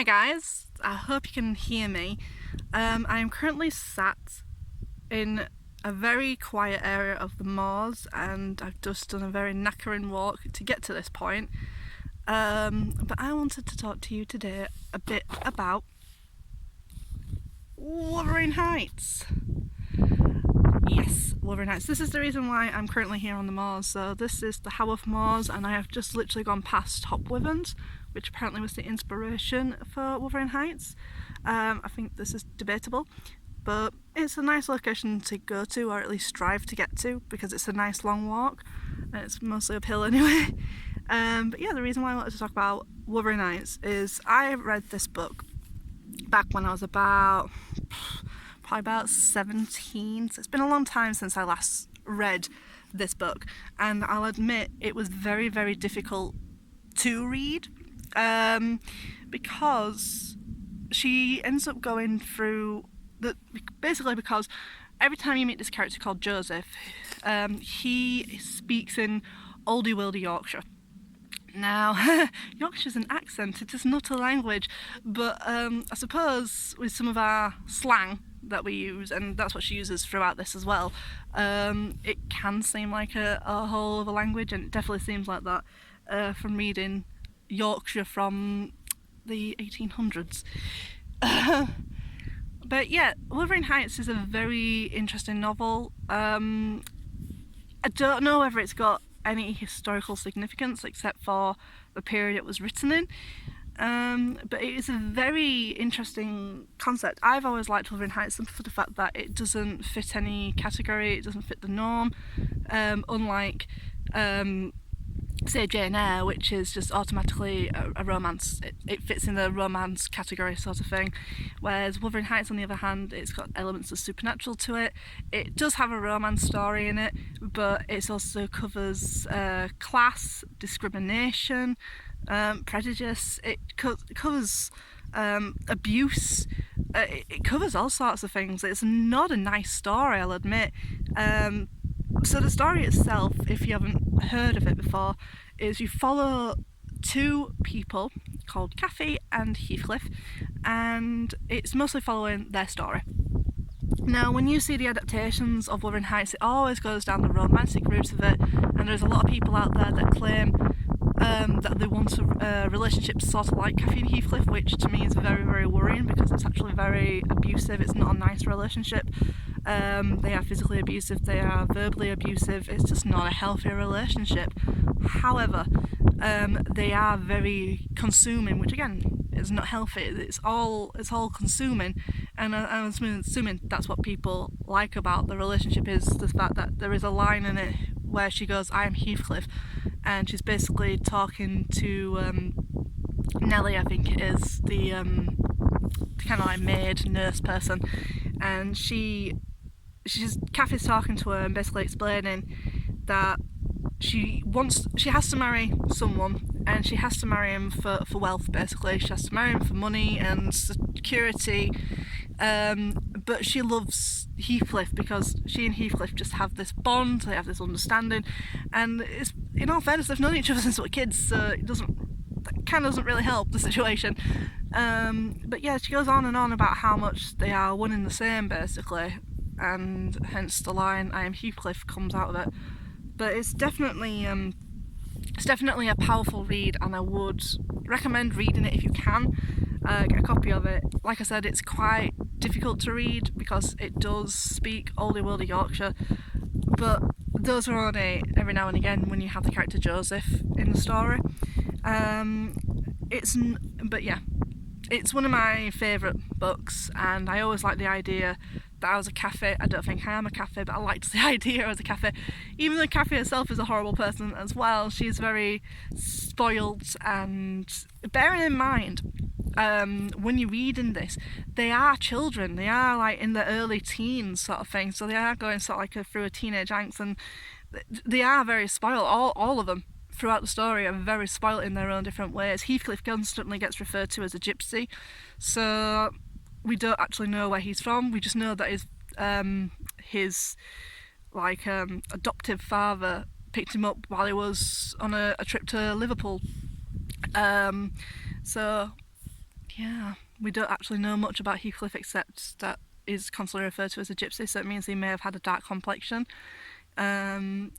Hi guys, I hope you can hear me. I am currently sat in a very quiet area of the moors and I've just done a very knackering walk to get to this point. But I wanted to talk to you today a bit about Wuthering Heights. Yes, Wuthering Heights. This is the reason why I'm currently here on the moors. So this is the Haworth Moors and I have just literally gone past Hopwithens, which apparently was the inspiration for Wuthering Heights. I think this is debatable, but it's a nice location to go to, or at least strive to get to, because it's a nice long walk and it's mostly uphill anyway. But yeah, the reason why I wanted to talk about Wuthering Heights is I read this book back when I was probably about 17, so it's been a long time since I last read this book, and I'll admit it was very, very difficult to read, because she ends up going through basically because every time you meet this character called Joseph, he speaks in oldie wildy Yorkshire. Now, Yorkshire's an accent, it is not a language, but I suppose with some of our slang that we use, and that's what she uses throughout this as well, it can seem like a whole of a language, and it definitely seems like that from reading Yorkshire from the 1800s. But yeah, Wuthering Heights is a very interesting novel. I don't know whether it's got any historical significance except for the period it was written in, but it is a very interesting concept. I've always liked Wuthering Heights for the fact that it doesn't fit any category, it doesn't fit the norm, unlike say Jane Eyre, which is just automatically a romance. It fits in the romance category sort of thing, whereas Wuthering Heights on the other hand, it's got elements of supernatural to it. It does have a romance story in it, but it also covers class, discrimination, prejudice, it covers abuse, it covers all sorts of things. It's not a nice story, I'll admit. So the story itself, if you haven't heard of it before, is you follow two people called Cathy and Heathcliff, and it's mostly following their story. Now, when you see the adaptations of Wuthering Heights, it always goes down the romantic route of it, and there's a lot of people out there that claim that they want a relationship sort of like Cathy and Heathcliff, which to me is very, very worrying because it's actually very abusive. It's not a nice relationship. They are physically abusive, they are verbally abusive, it's just not a healthy relationship. However, they are very consuming, which again is not healthy. It's all consuming, and I'm assuming that's what people like about the relationship, is the fact that there is a line in it where she goes, "I am Heathcliff," and she's basically talking to Nellie, I think it is, the kind of like maid nurse person, and Cathy's talking to her and basically explaining that she has to marry someone, and she has to marry him for wealth, basically. She has to marry him for money and security, but she loves Heathcliff because she and Heathcliff just have this bond, they have this understanding, and it's, in all fairness, they've known each other since they were kids, so that kind of doesn't really help the situation. But yeah, she goes on and on about how much they are one and the same, basically, and hence the line "I am Heathcliff" comes out of it. But it's definitely a powerful read, and I would recommend reading it if you can. Get a copy of it. Like I said, it's quite difficult to read because it does speak oldie worldy Yorkshire, but those are only every now and again when you have the character Joseph in the story. But yeah, it's one of my favourite books, and I always like the idea that I was a Cathy. I don't think I am a Cathy, but I liked the idea I was a Cathy. Even though Cathy herself is a horrible person as well, she's very spoilt, and bearing in mind, when you're reading this, they are children, they are like in their early teens sort of thing, so they are going sort of like through a teenage angst, and they are very spoiled, all of them throughout the story are very spoilt in their own different ways. Heathcliff constantly gets referred to as a gypsy, so we don't actually know where he's from. We just know that his adoptive father picked him up while he was on a trip to Liverpool. So yeah, we don't actually know much about Heathcliff except that he's constantly referred to as a gypsy, so it means he may have had a dark complexion.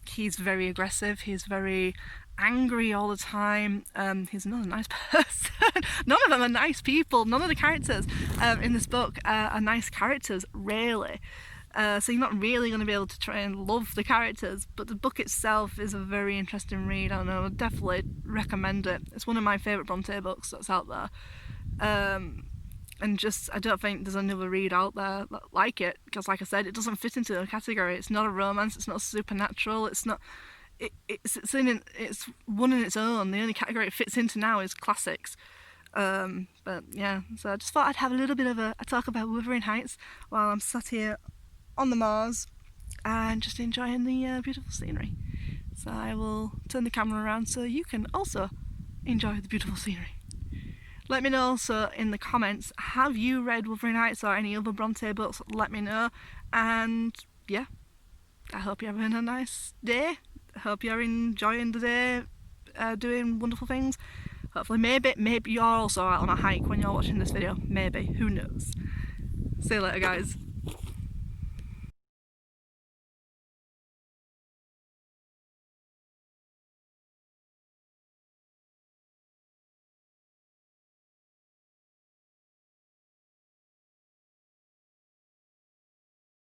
He's very aggressive, he's very angry all the time. He's not a nice person. None of them are nice people. None of the characters in this book are nice characters, really. So you're not really going to be able to try and love the characters, but the book itself is a very interesting read. I don't know, I'd definitely recommend it. It's one of my favourite Brontë books that's out there. And just, I don't think there's another read out there like it, because like I said, it doesn't fit into the category. It's not a romance, it's not supernatural, it's not, it's one in its own. The only category it fits into now is classics. But yeah, so I just thought I'd have a little bit of a talk about Wuthering Heights while I'm sat here on the moors and just enjoying the beautiful scenery. So I will turn the camera around so you can also enjoy the beautiful scenery. Let me know also in the comments, have you read Wuthering Heights or any other Brontë books? Let me know. And yeah, I hope you're having a nice day. I hope you're enjoying the day, doing wonderful things. Hopefully maybe you're also out on a hike when you're watching this video. Maybe, who knows. See you later guys.